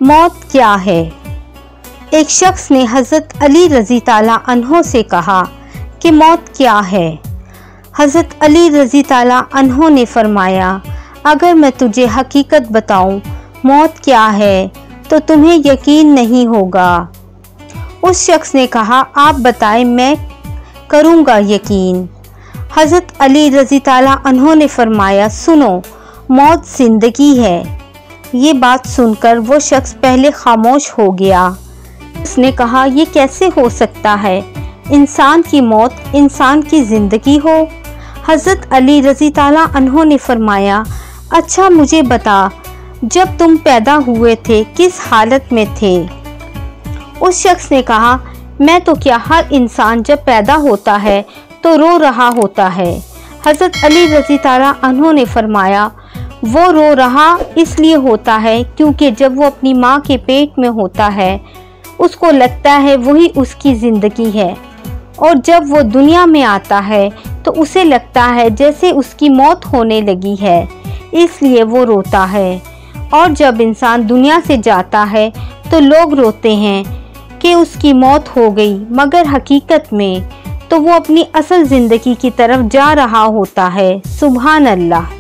मौत क्या है? एक शख्स ने हज़रत अली रज़ी ताला अन्हो से कहा कि मौत क्या है? हज़रत अली रज़ी ताला अन्हो ने फरमाया, अगर मैं तुझे हकीकत बताऊं मौत क्या है तो तुम्हें यकीन नहीं होगा। उस शख्स ने कहा, आप बताएं, मैं करूंगा यकीन। हज़रत अली रज़ी ताला अन्हो ने फरमाया, सुनो, मौत ज़िंदगी है। ये बात सुनकर वो शख्स पहले खामोश हो गया। उसने कहा, ये कैसे हो सकता है? इंसान की मौत इंसान की ज़िंदगी हो? हज़रत अली रज़ी ताला अन्हो ने फरमाया, अच्छा मुझे बता, जब तुम पैदा हुए थे किस हालत में थे? उस शख्स ने कहा, मैं तो क्या, हर इंसान जब पैदा होता है तो रो रहा होता है। हज़रत अली रज़ी ताला अन्हो ने फरमाया, वो रो रहा इसलिए होता है क्योंकि जब वो अपनी माँ के पेट में होता है उसको लगता है वही उसकी ज़िंदगी है, और जब वो दुनिया में आता है तो उसे लगता है जैसे उसकी मौत होने लगी है, इसलिए वो रोता है। और जब इंसान दुनिया से जाता है तो लोग रोते हैं कि उसकी मौत हो गई, मगर हकीकत में तो वो अपनी असल ज़िंदगी की तरफ जा रहा होता है। सुभान अल्लाह।